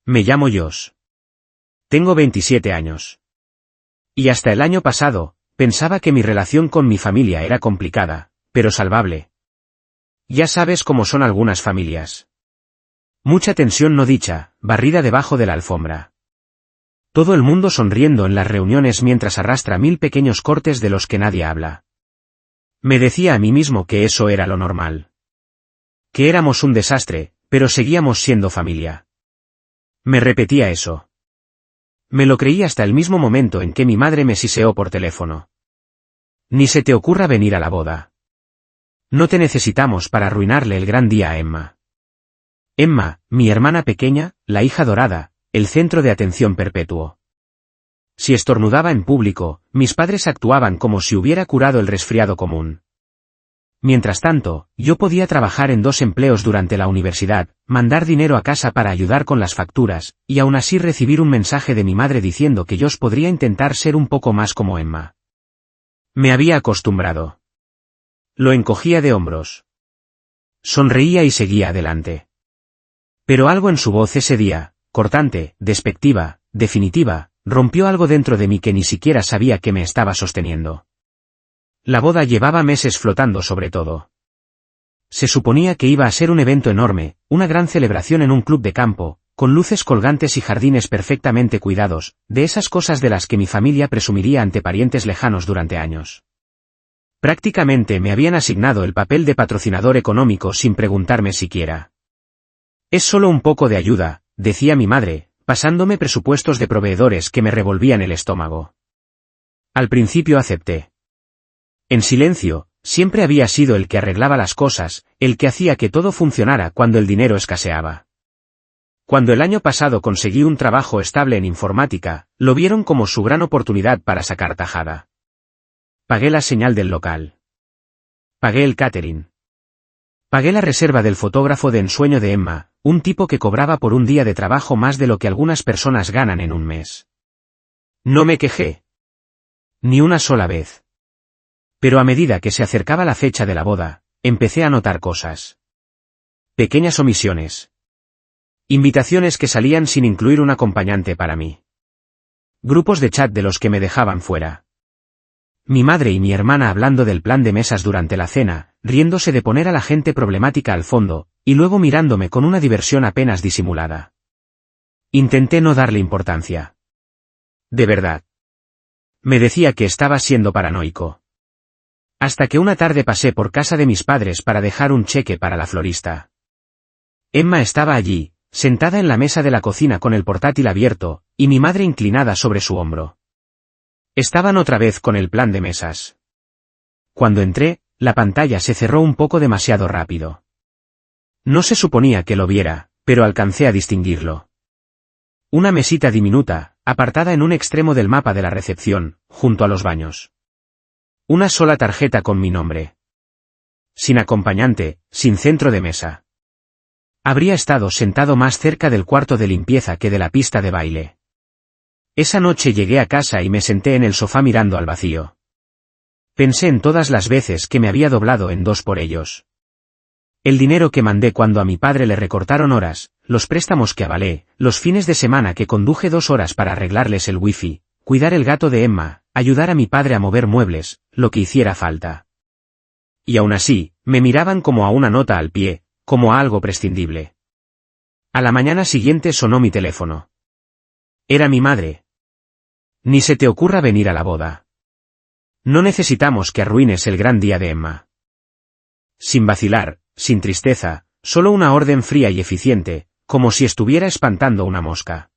Me llamo Josh. Tengo 27 años. Y hasta el año pasado, pensaba que mi relación con mi familia era complicada, pero salvable. Ya sabes cómo son algunas familias. Mucha tensión no dicha, barrida debajo de la alfombra. Todo el mundo sonriendo en las reuniones mientras arrastra 1000 pequeños cortes de los que nadie habla. Me decía a mí mismo que eso era lo normal. Que éramos un desastre, pero seguíamos siendo familia. Me repetía eso. Me lo creí hasta el mismo momento en que mi madre me siseó por teléfono. Ni se te ocurra venir a la boda. No te necesitamos para arruinarle el gran día a Emma. Emma, mi hermana pequeña, la hija dorada, el centro de atención perpetuo. Si estornudaba en público, mis padres actuaban como si hubiera curado el resfriado común. Mientras tanto, yo podía trabajar en 2 empleos durante la universidad, mandar dinero a casa para ayudar con las facturas, y aún así recibir un mensaje de mi madre diciendo que yo podría intentar ser un poco más como Emma. Me había acostumbrado. Lo encogía de hombros. Sonreía y seguía adelante. Pero algo en su voz ese día, cortante, despectiva, definitiva, rompió algo dentro de mí que ni siquiera sabía que me estaba sosteniendo. La boda llevaba meses flotando sobre todo. Se suponía que iba a ser un evento enorme, una gran celebración en un club de campo, con luces colgantes y jardines perfectamente cuidados, de esas cosas de las que mi familia presumiría ante parientes lejanos durante años. Prácticamente me habían asignado el papel de patrocinador económico sin preguntarme siquiera. Es solo un poco de ayuda, decía mi madre, pasándome presupuestos de proveedores que me revolvían el estómago. Al principio acepté. En silencio, siempre había sido el que arreglaba las cosas, el que hacía que todo funcionara cuando el dinero escaseaba. Cuando el año pasado conseguí un trabajo estable en informática, lo vieron como su gran oportunidad para sacar tajada. Pagué la señal del local. Pagué el catering. Pagué la reserva del fotógrafo de ensueño de Emma, un tipo que cobraba por un día de trabajo más de lo que algunas personas ganan en un mes. No me quejé. Ni una sola vez. Pero a medida que se acercaba la fecha de la boda, empecé a notar cosas. Pequeñas omisiones. Invitaciones que salían sin incluir un acompañante para mí. Grupos de chat de los que me dejaban fuera. Mi madre y mi hermana hablando del plan de mesas durante la cena, riéndose de poner a la gente problemática al fondo, y luego mirándome con una diversión apenas disimulada. Intenté no darle importancia. De verdad. Me decía que estaba siendo paranoico. Hasta que una tarde pasé por casa de mis padres para dejar un cheque para la florista. Emma estaba allí, sentada en la mesa de la cocina con el portátil abierto, y mi madre inclinada sobre su hombro. Estaban otra vez con el plan de mesas. Cuando entré, la pantalla se cerró un poco demasiado rápido. No se suponía que lo viera, pero alcancé a distinguirlo. Una mesita diminuta, apartada en un extremo del mapa de la recepción, junto a los baños. Una sola tarjeta con mi nombre. Sin acompañante, sin centro de mesa. Habría estado sentado más cerca del cuarto de limpieza que de la pista de baile. Esa noche llegué a casa y me senté en el sofá mirando al vacío. Pensé en todas las veces que me había doblado en 2 por ellos. El dinero que mandé cuando a mi padre le recortaron horas, los préstamos que avalé, los fines de semana que conduje 2 horas para arreglarles el wifi, cuidar el gato de Emma, ayudar a mi padre a mover muebles, lo que hiciera falta. Y aún así, me miraban como a una nota al pie, como a algo prescindible. A la mañana siguiente sonó mi teléfono. Era mi madre. Ni se te ocurra venir a la boda. No necesitamos que arruines el gran día de Emma. Sin vacilar, sin tristeza, solo una orden fría y eficiente, como si estuviera espantando una mosca.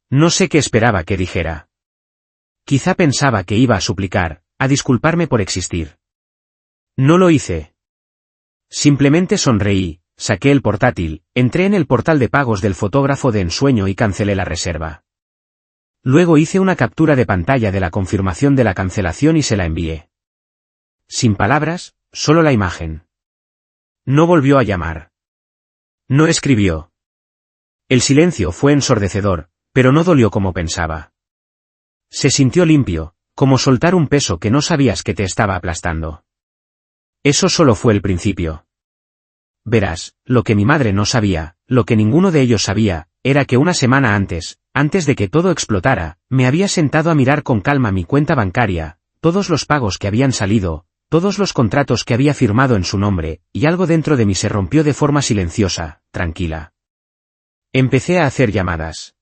No sé qué esperaba que dijera. Quizá pensaba que iba a suplicar, a disculparme por existir. No lo hice. Simplemente sonreí, saqué el portátil, entré en el portal de pagos del fotógrafo de ensueño y cancelé la reserva. Luego hice una captura de pantalla de la confirmación de la cancelación y se la envié. Sin palabras, solo la imagen. No volvió a llamar. No escribió. El silencio fue ensordecedor, pero no dolió como pensaba. Se sintió limpio, como soltar un peso que no sabías que te estaba aplastando. Eso solo fue el principio. Verás, lo que mi madre no sabía, lo que ninguno de ellos sabía, era que una semana antes de que todo explotara, me había sentado a mirar con calma mi cuenta bancaria, todos los pagos que habían salido, todos los contratos que había firmado en su nombre, y algo dentro de mí se rompió de forma silenciosa, tranquila. Empecé a hacer llamadas.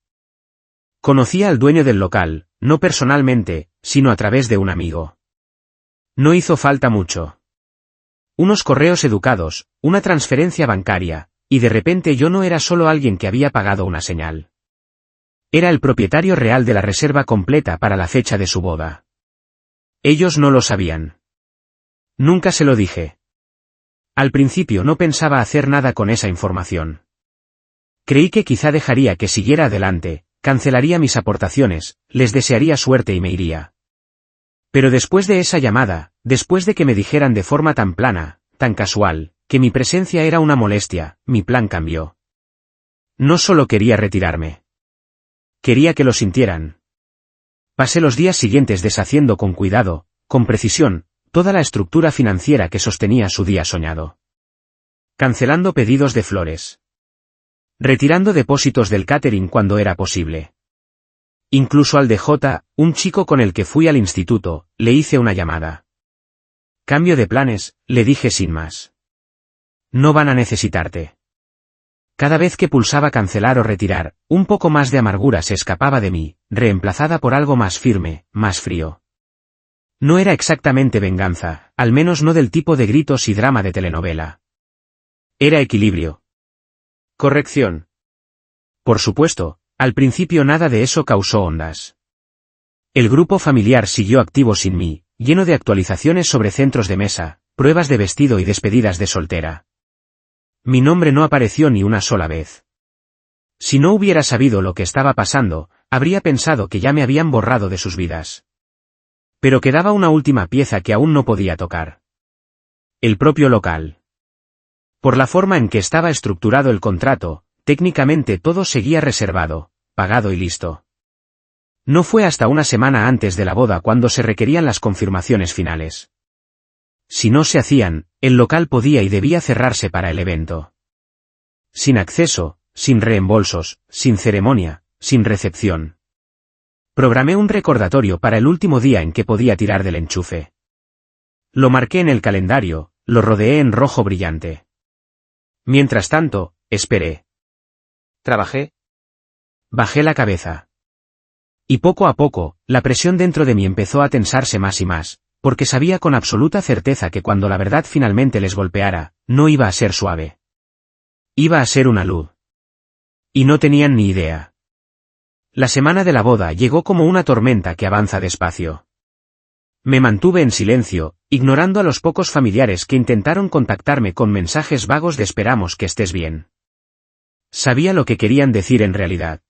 Conocía al dueño del local, no personalmente, sino a través de un amigo. No hizo falta mucho. Unos correos educados, una transferencia bancaria, y de repente yo no era solo alguien que había pagado una señal. Era el propietario real de la reserva completa para la fecha de su boda. Ellos no lo sabían. Nunca se lo dije. Al principio no pensaba hacer nada con esa información. Creí que quizá dejaría que siguiera adelante, cancelaría mis aportaciones, les desearía suerte y me iría. Pero después de esa llamada, después de que me dijeran de forma tan plana, tan casual, que mi presencia era una molestia, mi plan cambió. No solo quería retirarme. Quería que lo sintieran. Pasé los días siguientes deshaciendo con cuidado, con precisión, toda la estructura financiera que sostenía su día soñado. Cancelando pedidos de flores. Retirando depósitos del catering cuando era posible. Incluso al DJ, un chico con el que fui al instituto, le hice una llamada. Cambio de planes, le dije sin más. No van a necesitarte. Cada vez que pulsaba cancelar o retirar, un poco más de amargura se escapaba de mí, reemplazada por algo más firme, más frío. No era exactamente venganza, al menos no del tipo de gritos y drama de telenovela. Era equilibrio. Corrección. Por supuesto, al principio nada de eso causó ondas. El grupo familiar siguió activo sin mí, lleno de actualizaciones sobre centros de mesa, pruebas de vestido y despedidas de soltera. Mi nombre no apareció ni una sola vez. Si no hubiera sabido lo que estaba pasando, habría pensado que ya me habían borrado de sus vidas. Pero quedaba una última pieza que aún no podía tocar. El propio local. Por la forma en que estaba estructurado el contrato, técnicamente todo seguía reservado, pagado y listo. No fue hasta una semana antes de la boda cuando se requerían las confirmaciones finales. Si no se hacían, el local podía y debía cerrarse para el evento. Sin acceso, sin reembolsos, sin ceremonia, sin recepción. Programé un recordatorio para el último día en que podía tirar del enchufe. Lo marqué en el calendario, lo rodeé en rojo brillante. Mientras tanto, esperé. Trabajé. Bajé la cabeza. Y poco a poco, la presión dentro de mí empezó a tensarse más y más, porque sabía con absoluta certeza que cuando la verdad finalmente les golpeara, no iba a ser suave. Iba a ser una luz. Y no tenían ni idea. La semana de la boda llegó como una tormenta que avanza despacio. Me mantuve en silencio, ignorando a los pocos familiares que intentaron contactarme con mensajes vagos de esperamos que estés bien. Sabía lo que querían decir en realidad.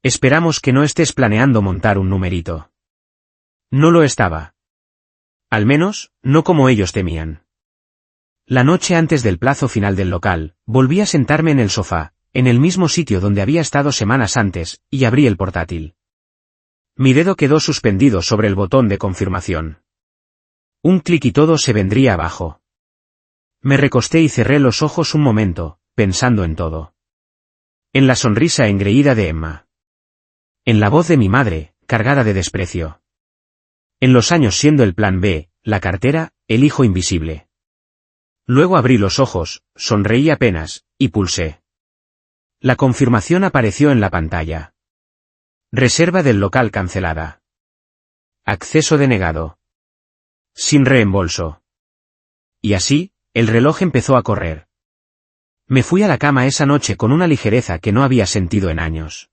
Esperamos que no estés planeando montar un numerito. No lo estaba. Al menos, no como ellos temían. La noche antes del plazo final del local, volví a sentarme en el sofá, en el mismo sitio donde había estado semanas antes, y abrí el portátil. Mi dedo quedó suspendido sobre el botón de confirmación. Un clic y todo se vendría abajo. Me recosté y cerré los ojos un momento, pensando en todo. En la sonrisa engreída de Emma. En la voz de mi madre, cargada de desprecio. En los años siendo el plan B, la cartera, el hijo invisible. Luego abrí los ojos, sonreí apenas, y pulsé. La confirmación apareció en la pantalla. Reserva del local cancelada. Acceso denegado. Sin reembolso. Y así, el reloj empezó a correr. Me fui a la cama esa noche con una ligereza que no había sentido en años.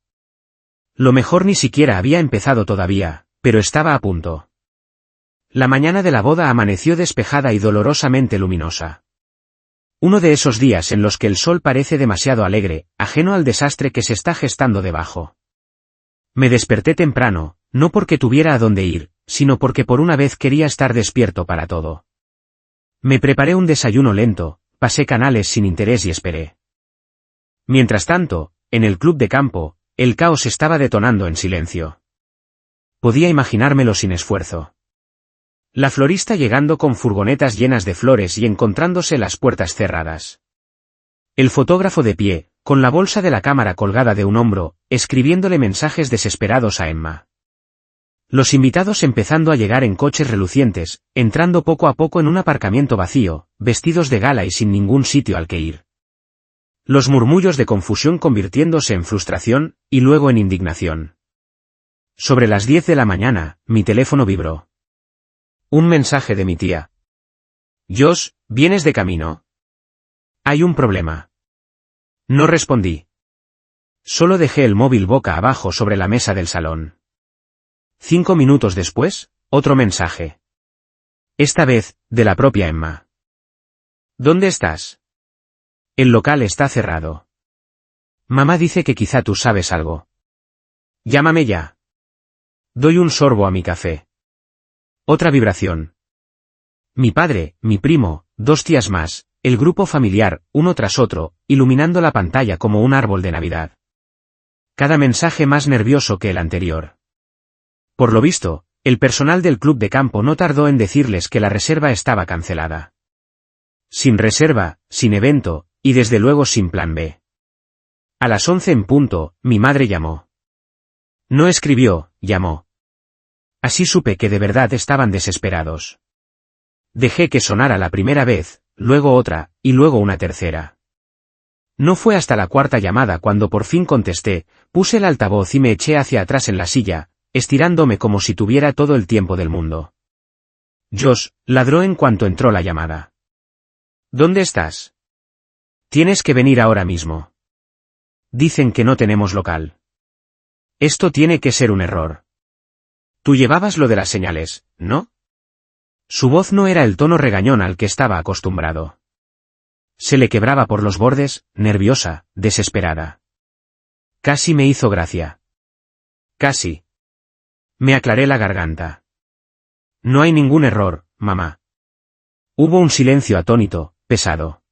Lo mejor ni siquiera había empezado todavía, pero estaba a punto. La mañana de la boda amaneció despejada y dolorosamente luminosa. Uno de esos días en los que el sol parece demasiado alegre, ajeno al desastre que se está gestando debajo. Me desperté temprano, no porque tuviera a dónde ir, sino porque por una vez quería estar despierto para todo. Me preparé un desayuno lento, pasé canales sin interés y esperé. Mientras tanto, en el club de campo, el caos estaba detonando en silencio. Podía imaginármelo sin esfuerzo. La florista llegando con furgonetas llenas de flores y encontrándose las puertas cerradas. El fotógrafo de pie, con la bolsa de la cámara colgada de un hombro, escribiéndole mensajes desesperados a Emma. Los invitados empezando a llegar en coches relucientes, entrando poco a poco en un aparcamiento vacío, vestidos de gala y sin ningún sitio al que ir. Los murmullos de confusión convirtiéndose en frustración, y luego en indignación. Sobre las 10 de la mañana, mi teléfono vibró. Un mensaje de mi tía. Josh, ¿vienes de camino? Hay un problema. No respondí. Solo dejé el móvil boca abajo sobre la mesa del salón. 5 minutos después, otro mensaje. Esta vez, de la propia Emma. ¿Dónde estás? El local está cerrado. Mamá dice que quizá tú sabes algo. Llámame ya. Doy un sorbo a mi café. Otra vibración. Mi padre, mi primo, 2 tías más, el grupo familiar, uno tras otro, iluminando la pantalla como un árbol de Navidad. Cada mensaje más nervioso que el anterior. Por lo visto, el personal del club de campo no tardó en decirles que la reserva estaba cancelada. Sin reserva, sin evento, y desde luego sin plan B. A las 11 en punto, mi madre llamó. No escribió, llamó. Así supe que de verdad estaban desesperados. Dejé que sonara la primera vez, luego otra, y luego una tercera. No fue hasta la cuarta llamada cuando por fin contesté, puse el altavoz y me eché hacia atrás en la silla, estirándome como si tuviera todo el tiempo del mundo. Josh, ladró en cuanto entró la llamada. ¿Dónde estás? Tienes que venir ahora mismo. Dicen que no tenemos local. Esto tiene que ser un error. Tú llevabas lo de las señales, ¿no? Su voz no era el tono regañón al que estaba acostumbrado. Se le quebraba por los bordes, nerviosa, desesperada. Casi me hizo gracia. Casi. Me aclaré la garganta. No hay ningún error, mamá. Hubo un silencio atónito, pesado.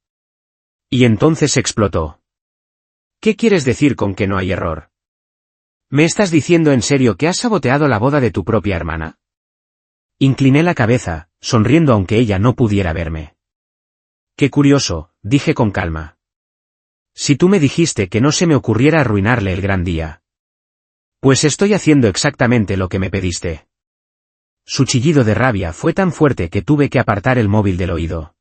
Y entonces explotó. ¿Qué quieres decir con que no hay error? ¿Me estás diciendo en serio que has saboteado la boda de tu propia hermana? Incliné la cabeza, sonriendo aunque ella no pudiera verme. Qué curioso, dije con calma. Si tú me dijiste que no se me ocurriera arruinarle el gran día. Pues estoy haciendo exactamente lo que me pediste. Su chillido de rabia fue tan fuerte que tuve que apartar el móvil del oído.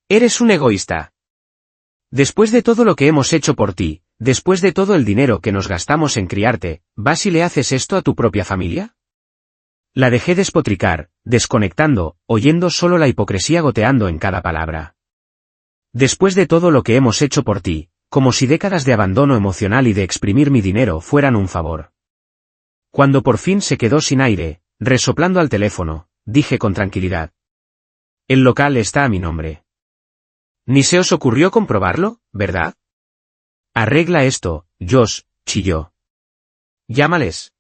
Eres un egoísta. Después de todo lo que hemos hecho por ti, después de todo el dinero que nos gastamos en criarte, ¿vas y le haces esto a tu propia familia? La dejé despotricar, desconectando, oyendo solo la hipocresía goteando en cada palabra. Después de todo lo que hemos hecho por ti, como si décadas de abandono emocional y de exprimir mi dinero fueran un favor. Cuando por fin se quedó sin aire, resoplando al teléfono, dije con tranquilidad. El local está a mi nombre. Ni se os ocurrió comprobarlo, ¿verdad? Arregla esto, Josh, chilló. Llámales.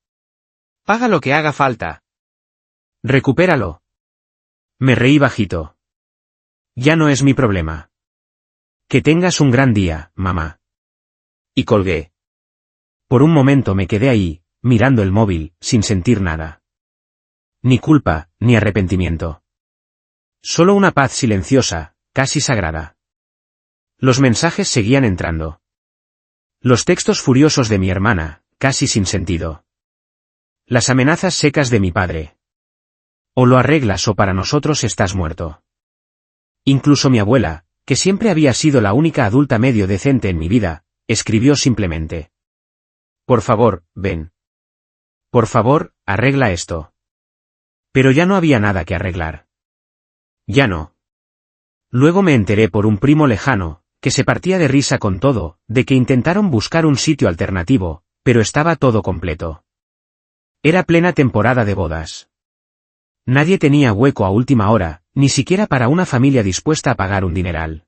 Paga lo que haga falta. Recupéralo. Me reí bajito. Ya no es mi problema. Que tengas un gran día, mamá. Y colgué. Por un momento me quedé ahí, mirando el móvil, sin sentir nada. Ni culpa, ni arrepentimiento. Solo una paz silenciosa, casi sagrada. Los mensajes seguían entrando. Los textos furiosos de mi hermana, casi sin sentido. Las amenazas secas de mi padre. O lo arreglas o para nosotros estás muerto. Incluso mi abuela, que siempre había sido la única adulta medio decente en mi vida, escribió simplemente. Por favor, ven. Por favor, arregla esto. Pero ya no había nada que arreglar. Ya no. Luego me enteré por un primo lejano, que se partía de risa con todo, de que intentaron buscar un sitio alternativo, pero estaba todo completo. Era plena temporada de bodas. Nadie tenía hueco a última hora, ni siquiera para una familia dispuesta a pagar un dineral.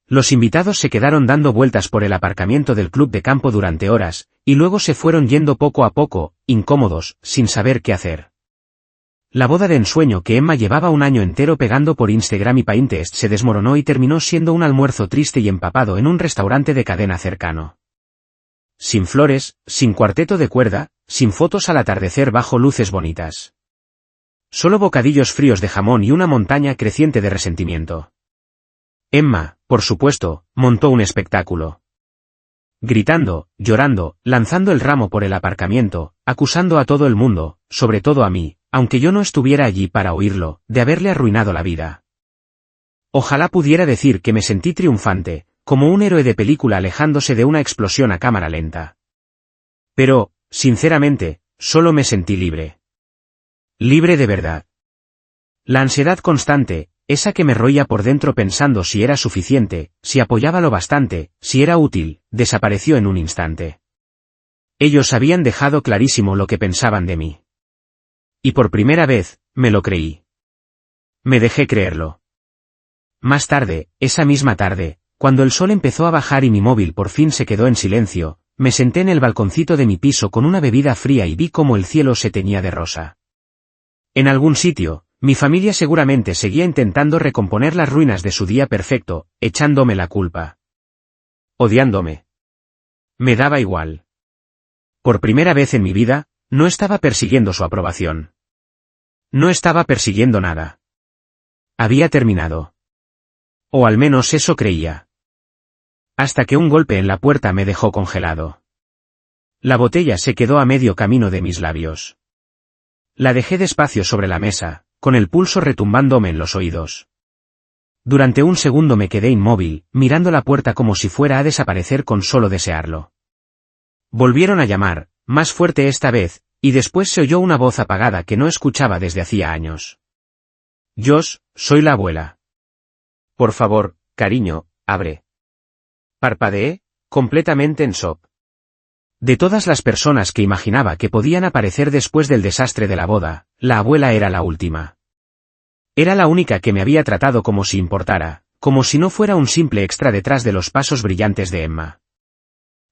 Los invitados se quedaron dando vueltas por el aparcamiento del club de campo durante horas, y luego se fueron yendo poco a poco, incómodos, sin saber qué hacer. La boda de ensueño que Emma llevaba un año entero pegando por Instagram y Pinterest se desmoronó y terminó siendo un almuerzo triste y empapado en un restaurante de cadena cercano. Sin flores, sin cuarteto de cuerda, sin fotos al atardecer bajo luces bonitas. Solo bocadillos fríos de jamón y una montaña creciente de resentimiento. Emma, por supuesto, montó un espectáculo. Gritando, llorando, lanzando el ramo por el aparcamiento, acusando a todo el mundo, sobre todo a mí, aunque yo no estuviera allí para oírlo, de haberle arruinado la vida. Ojalá pudiera decir que me sentí triunfante, como un héroe de película alejándose de una explosión a cámara lenta. Pero, sinceramente, solo me sentí libre. Libre de verdad. La ansiedad constante, esa que me roía por dentro pensando si era suficiente, si apoyaba lo bastante, si era útil, desapareció en un instante. Ellos habían dejado clarísimo lo que pensaban de mí. Y por primera vez, me lo creí. Me dejé creerlo. Más tarde, esa misma tarde, cuando el sol empezó a bajar y mi móvil por fin se quedó en silencio, me senté en el balconcito de mi piso con una bebida fría y vi cómo el cielo se teñía de rosa. En algún sitio, mi familia seguramente seguía intentando recomponer las ruinas de su día perfecto, echándome la culpa. Odiándome. Me daba igual. Por primera vez en mi vida, no estaba persiguiendo su aprobación. No estaba persiguiendo nada. Había terminado. O al menos eso creía. Hasta que un golpe en la puerta me dejó congelado. La botella se quedó a medio camino de mis labios. La dejé despacio sobre la mesa, con el pulso retumbándome en los oídos. Durante un segundo me quedé inmóvil, mirando la puerta como si fuera a desaparecer con solo desearlo. Volvieron a llamar, más fuerte esta vez, y después se oyó una voz apagada que no escuchaba desde hacía años. Josh, soy la abuela. Por favor, cariño, abre. Parpadeé, completamente en shock. De todas las personas que imaginaba que podían aparecer después del desastre de la boda, la abuela era la última. Era la única que me había tratado como si importara, como si no fuera un simple extra detrás de los pasos brillantes de Emma.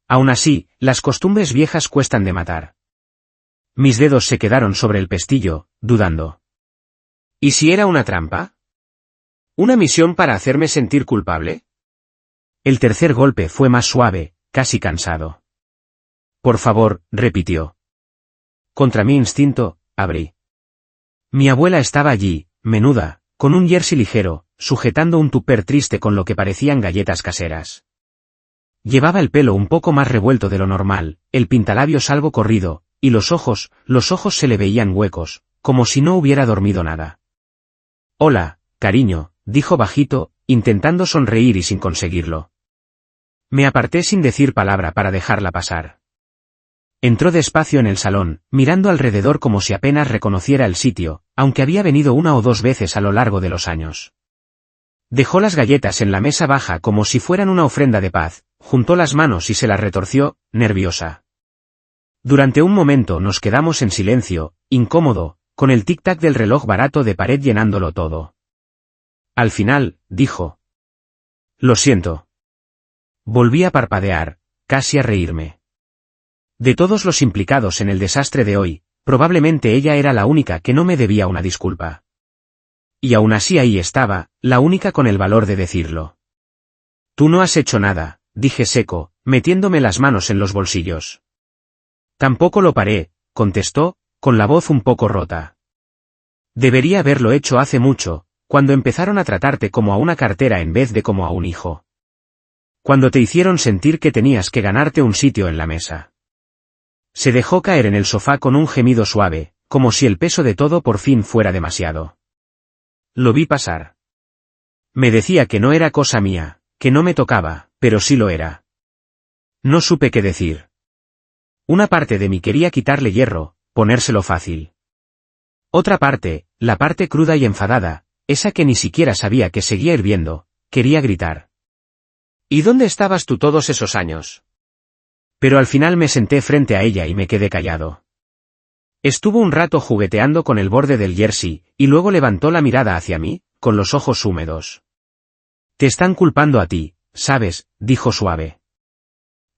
Aún así, las costumbres viejas cuestan de matar. Mis dedos se quedaron sobre el pestillo, dudando. ¿Y si era una trampa? ¿Una misión para hacerme sentir culpable? El tercer golpe fue más suave, casi cansado. Por favor, repitió. Contra mi instinto, abrí. Mi abuela estaba allí, menuda, con un jersey ligero, sujetando un tupper triste con lo que parecían galletas caseras. Llevaba el pelo un poco más revuelto de lo normal, el pintalabios algo corrido, y los ojos se le veían huecos, como si no hubiera dormido nada. Hola, cariño, dijo bajito, intentando sonreír y sin conseguirlo. Me aparté sin decir palabra para dejarla pasar. Entró despacio en el salón, mirando alrededor como si apenas reconociera el sitio, aunque había venido una o dos veces a lo largo de los años. Dejó las galletas en la mesa baja como si fueran una ofrenda de paz, juntó las manos y se las retorció, nerviosa. Durante un momento nos quedamos en silencio, incómodo, con el tic-tac del reloj barato de pared llenándolo todo. Al final, dijo. Lo siento. Volví a parpadear, casi a reírme. De todos los implicados en el desastre de hoy, probablemente ella era la única que no me debía una disculpa. Y aún así ahí estaba, la única con el valor de decirlo. Tú no has hecho nada, dije seco, metiéndome las manos en los bolsillos. Tampoco lo paré, contestó, con la voz un poco rota. Debería haberlo hecho hace mucho, cuando empezaron a tratarte como a una cartera en vez de como a un hijo. Cuando te hicieron sentir que tenías que ganarte un sitio en la mesa. Se dejó caer en el sofá con un gemido suave, como si el peso de todo por fin fuera demasiado. Lo vi pasar. Me decía que no era cosa mía, que no me tocaba, pero sí lo era. No supe qué decir. Una parte de mí quería quitarle hierro, ponérselo fácil. Otra parte, la parte cruda y enfadada, esa que ni siquiera sabía que seguía hirviendo, quería gritar. ¿Y dónde estabas tú todos esos años? Pero al final me senté frente a ella y me quedé callado. Estuvo un rato jugueteando con el borde del jersey, y luego levantó la mirada hacia mí, con los ojos húmedos. Te están culpando a ti, ¿sabes?, dijo suave.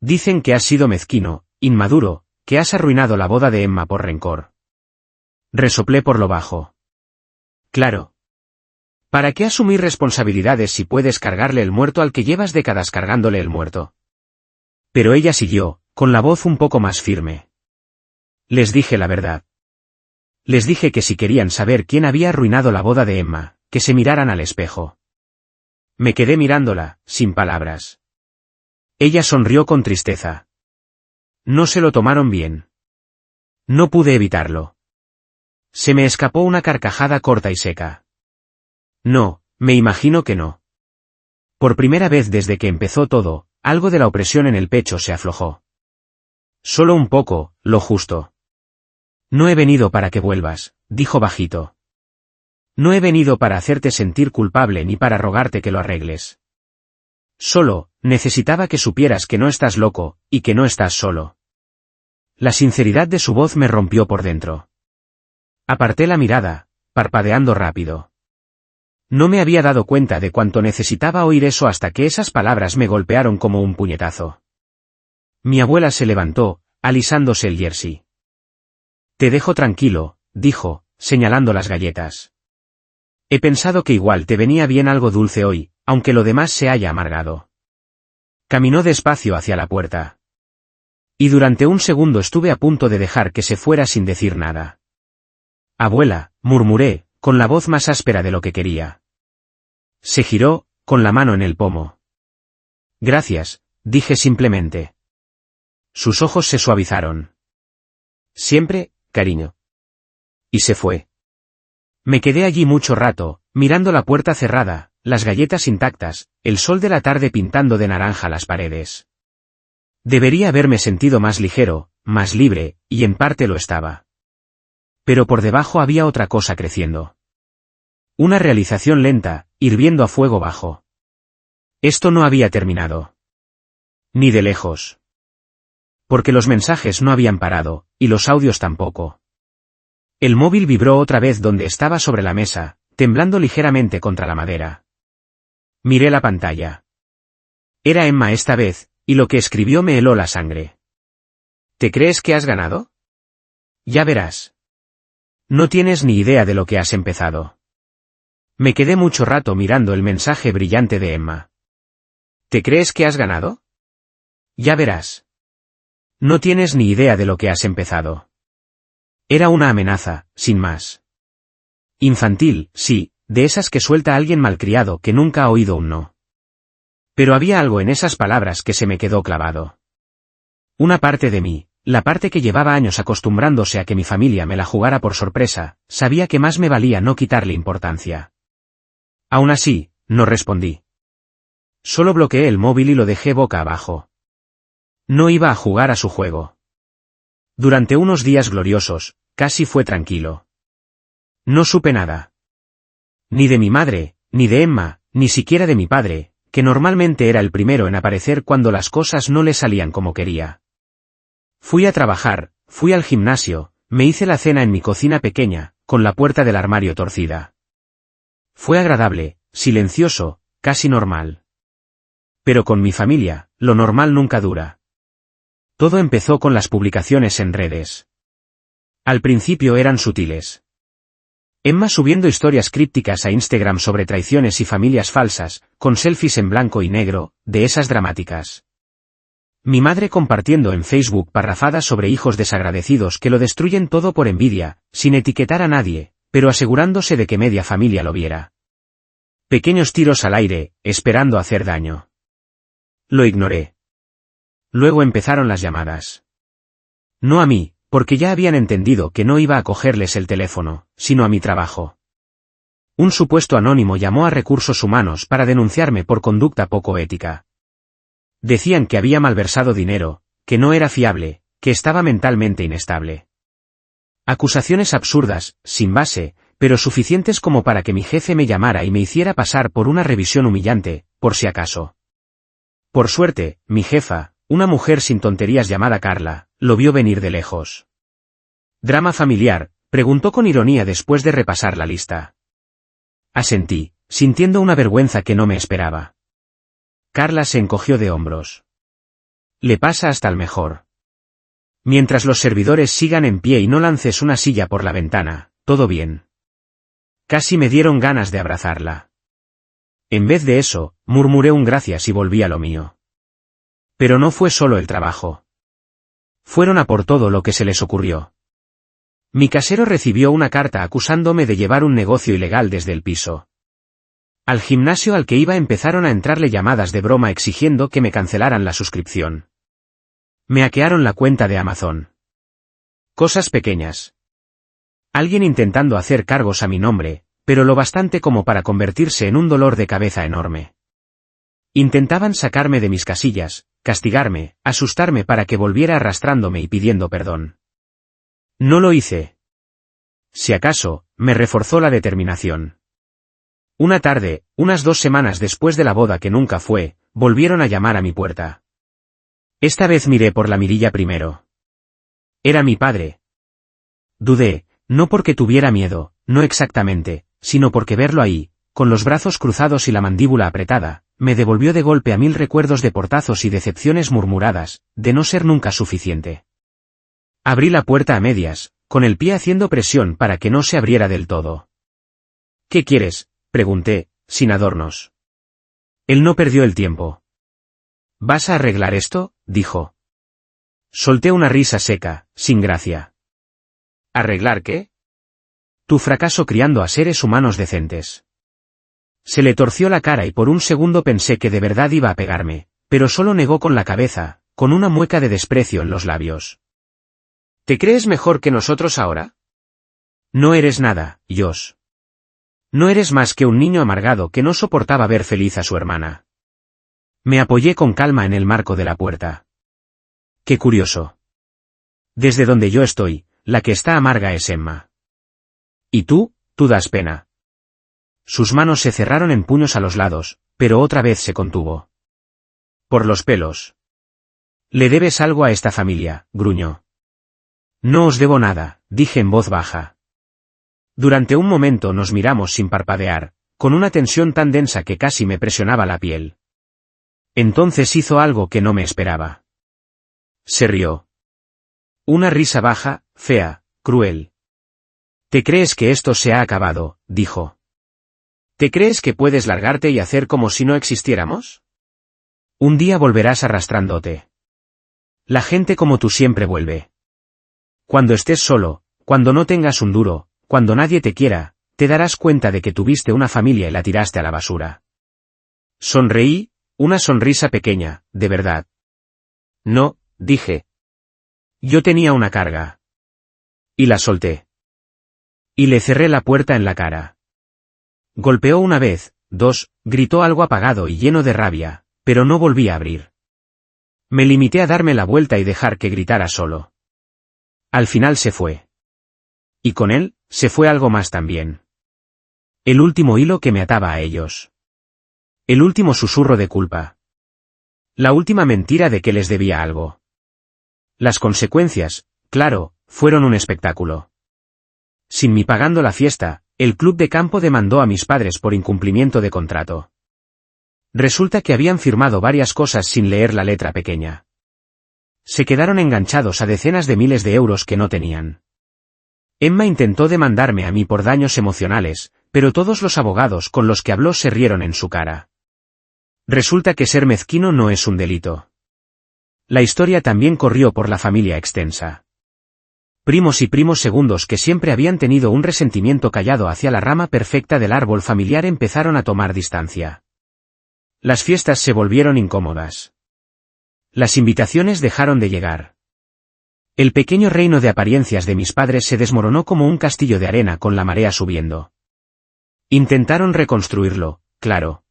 Dicen que has sido mezquino, inmaduro, que has arruinado la boda de Emma por rencor. Resoplé por lo bajo. Claro. ¿Para qué asumir responsabilidades si puedes cargarle el muerto al que llevas décadas cargándole el muerto? Pero ella siguió, con la voz un poco más firme. Les dije la verdad. Les dije que si querían saber quién había arruinado la boda de Emma, que se miraran al espejo. Me quedé mirándola, sin palabras. Ella sonrió con tristeza. No se lo tomaron bien. No pude evitarlo. Se me escapó una carcajada corta y seca. No, me imagino que no. Por primera vez desde que empezó todo, algo de la opresión en el pecho se aflojó. Solo un poco, lo justo. No he venido para que vuelvas, dijo bajito. No he venido para hacerte sentir culpable ni para rogarte que lo arregles. Solo, necesitaba que supieras que no estás loco, y que no estás solo. La sinceridad de su voz me rompió por dentro. Aparté la mirada, parpadeando rápido. No me había dado cuenta de cuánto necesitaba oír eso hasta que esas palabras me golpearon como un puñetazo. Mi abuela se levantó, alisándose el jersey. Te dejo tranquilo, dijo, señalando las galletas. He pensado que igual te venía bien algo dulce hoy, aunque lo demás se haya amargado. Caminó despacio hacia la puerta. Y durante un segundo estuve a punto de dejar que se fuera sin decir nada. Abuela, murmuré, con la voz más áspera de lo que quería. Se giró, con la mano en el pomo. Gracias, dije simplemente. Sus ojos se suavizaron. Siempre, cariño. Y se fue. Me quedé allí mucho rato, mirando la puerta cerrada, las galletas intactas, el sol de la tarde pintando de naranja las paredes. Debería haberme sentido más ligero, más libre, y en parte lo estaba. Pero por debajo había otra cosa creciendo. Una realización lenta, hirviendo a fuego bajo. Esto no había terminado. Ni de lejos. Porque los mensajes no habían parado, y los audios tampoco. El móvil vibró otra vez donde estaba sobre la mesa, temblando ligeramente contra la madera. Miré la pantalla. Era Emma esta vez, y lo que escribió me heló la sangre. ¿Te crees que has ganado? Ya verás. No tienes ni idea de lo que has empezado. Me quedé mucho rato mirando el mensaje brillante de Emma. ¿Te crees que has ganado? Ya verás. No tienes ni idea de lo que has empezado. Era una amenaza, sin más. Infantil, sí, de esas que suelta alguien malcriado que nunca ha oído un no. Pero había algo en esas palabras que se me quedó clavado. Una parte de mí, la parte que llevaba años acostumbrándose a que mi familia me la jugara por sorpresa, sabía que más me valía no quitarle importancia. Aún así, no respondí. Solo bloqueé el móvil y lo dejé boca abajo. No iba a jugar a su juego. Durante unos días gloriosos, casi fue tranquilo. No supe nada. Ni de mi madre, ni de Emma, ni siquiera de mi padre, que normalmente era el primero en aparecer cuando las cosas no le salían como quería. Fui a trabajar, fui al gimnasio, me hice la cena en mi cocina pequeña, con la puerta del armario torcida. Fue agradable, silencioso, casi normal. Pero con mi familia, lo normal nunca dura. Todo empezó con las publicaciones en redes. Al principio eran sutiles. Emma subiendo historias crípticas a Instagram sobre traiciones y familias falsas, con selfies en blanco y negro, de esas dramáticas. Mi madre compartiendo en Facebook parrafadas sobre hijos desagradecidos que lo destruyen todo por envidia, sin etiquetar a nadie, pero asegurándose de que media familia lo viera. Pequeños tiros al aire, esperando hacer daño. Lo ignoré. Luego empezaron las llamadas. No a mí, porque ya habían entendido que no iba a cogerles el teléfono, sino a mi trabajo. Un supuesto anónimo llamó a Recursos Humanos para denunciarme por conducta poco ética. Decían que había malversado dinero, que no era fiable, que estaba mentalmente inestable. Acusaciones absurdas, sin base, pero suficientes como para que mi jefe me llamara y me hiciera pasar por una revisión humillante, por si acaso. Por suerte, mi jefa, una mujer sin tonterías llamada Carla, lo vio venir de lejos. ¿Drama familiar?, preguntó con ironía después de repasar la lista. Asentí, sintiendo una vergüenza que no me esperaba. Carla se encogió de hombros. Le pasa hasta el mejor. Mientras los servidores sigan en pie y no lances una silla por la ventana, todo bien. Casi me dieron ganas de abrazarla. En vez de eso, murmuré un gracias y volví a lo mío. Pero no fue solo el trabajo. Fueron a por todo lo que se les ocurrió. Mi casero recibió una carta acusándome de llevar un negocio ilegal desde el piso. Al gimnasio al que iba empezaron a entrarle llamadas de broma exigiendo que me cancelaran la suscripción. Me hackearon la cuenta de Amazon. Cosas pequeñas. Alguien intentando hacer cargos a mi nombre, pero lo bastante como para convertirse en un dolor de cabeza enorme. Intentaban sacarme de mis casillas, castigarme, asustarme para que volviera arrastrándome y pidiendo perdón. No lo hice. Si acaso, me reforzó la determinación. Una tarde, unas 2 semanas después de la boda que nunca fue, volvieron a llamar a mi puerta. Esta vez miré por la mirilla primero. Era mi padre. Dudé, no porque tuviera miedo, no exactamente, sino porque verlo ahí, con los brazos cruzados y la mandíbula apretada, me devolvió de golpe a 1000 recuerdos de portazos y decepciones murmuradas, de no ser nunca suficiente. Abrí la puerta a medias, con el pie haciendo presión para que no se abriera del todo. ¿Qué quieres?, pregunté, sin adornos. Él no perdió el tiempo. ¿Vas a arreglar esto?, dijo. Solté una risa seca, sin gracia. ¿Arreglar qué? Tu fracaso criando a seres humanos decentes. Se le torció la cara y por un segundo pensé que de verdad iba a pegarme, pero solo negó con la cabeza, con una mueca de desprecio en los labios. ¿Te crees mejor que nosotros ahora? No eres nada, Josh. No eres más que un niño amargado que no soportaba ver feliz a su hermana. Me apoyé con calma en el marco de la puerta. Qué curioso. Desde donde yo estoy, la que está amarga es Emma. ¿Y tú das pena? Sus manos se cerraron en puños a los lados, pero otra vez se contuvo. Por los pelos. Le debes algo a esta familia, gruñó. No os debo nada, dije en voz baja. Durante un momento nos miramos sin parpadear, con una tensión tan densa que casi me presionaba la piel. Entonces hizo algo que no me esperaba. Se rió. Una risa baja, fea, cruel. ¿Te crees que esto se ha acabado?, dijo. ¿Te crees que puedes largarte y hacer como si no existiéramos? Un día volverás arrastrándote. La gente como tú siempre vuelve. Cuando estés solo, cuando no tengas un duro, cuando nadie te quiera, te darás cuenta de que tuviste una familia y la tiraste a la basura. Sonreí, una sonrisa pequeña, de verdad. No, dije. Yo tenía una carga. Y la solté. Y le cerré la puerta en la cara. Golpeó una vez, 2, gritó algo apagado y lleno de rabia, pero no volví a abrir. Me limité a darme la vuelta y dejar que gritara solo. Al final se fue. Y con él, se fue algo más también. El último hilo que me ataba a ellos. El último susurro de culpa. La última mentira de que les debía algo. Las consecuencias, claro, fueron un espectáculo. Sin mí pagando la fiesta, el club de campo demandó a mis padres por incumplimiento de contrato. Resulta que habían firmado varias cosas sin leer la letra pequeña. Se quedaron enganchados a decenas de miles de euros que no tenían. Emma intentó demandarme a mí por daños emocionales, pero todos los abogados con los que habló se rieron en su cara. Resulta que ser mezquino no es un delito. La historia también corrió por la familia extensa. Primos y primos segundos que siempre habían tenido un resentimiento callado hacia la rama perfecta del árbol familiar empezaron a tomar distancia. Las fiestas se volvieron incómodas. Las invitaciones dejaron de llegar. El pequeño reino de apariencias de mis padres se desmoronó como un castillo de arena con la marea subiendo. Intentaron reconstruirlo, claro.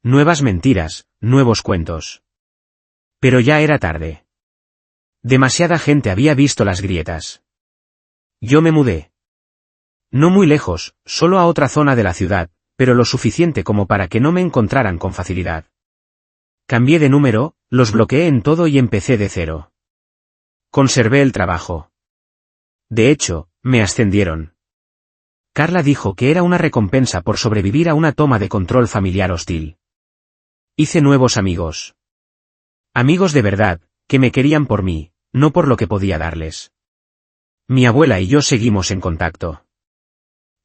Nuevas mentiras, nuevos cuentos. Pero ya era tarde. Demasiada gente había visto las grietas. Yo me mudé. No muy lejos, solo a otra zona de la ciudad, pero lo suficiente como para que no me encontraran con facilidad. Cambié de número, los bloqueé en todo y empecé de cero. Conservé el trabajo. De hecho, me ascendieron. Carla dijo que era una recompensa por sobrevivir a una toma de control familiar hostil. Hice nuevos amigos. Amigos de verdad, que me querían por mí, no por lo que podía darles. Mi abuela y yo seguimos en contacto.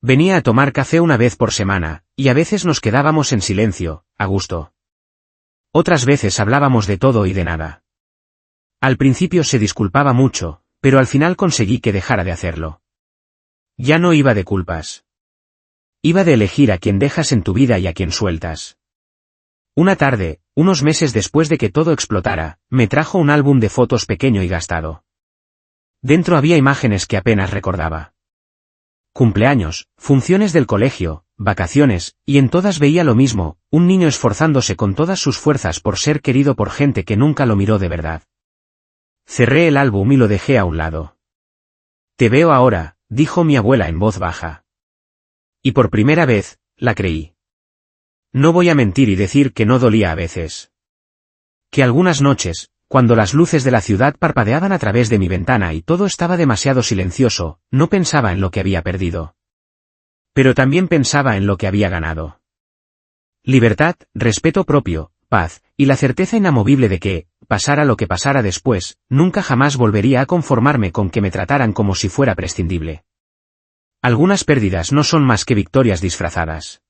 Venía a tomar café una vez por semana, y a veces nos quedábamos en silencio, a gusto. Otras veces hablábamos de todo y de nada. Al principio se disculpaba mucho, pero al final conseguí que dejara de hacerlo. Ya no iba de culpas. Iba de elegir a quien dejas en tu vida y a quien sueltas. Una tarde, unos meses después de que todo explotara, me trajo un álbum de fotos pequeño y gastado. Dentro había imágenes que apenas recordaba. Cumpleaños, funciones del colegio, vacaciones, y en todas veía lo mismo, un niño esforzándose con todas sus fuerzas por ser querido por gente que nunca lo miró de verdad. Cerré el álbum y lo dejé a un lado. Te veo ahora, dijo mi abuela en voz baja. Y por primera vez, la creí. No voy a mentir y decir que no dolía a veces. Que algunas noches, cuando las luces de la ciudad parpadeaban a través de mi ventana y todo estaba demasiado silencioso, no pensaba en lo que había perdido. Pero también pensaba en lo que había ganado. Libertad, respeto propio, paz, y la certeza inamovible de que, pasara lo que pasara después, nunca jamás volvería a conformarme con que me trataran como si fuera prescindible. Algunas pérdidas no son más que victorias disfrazadas.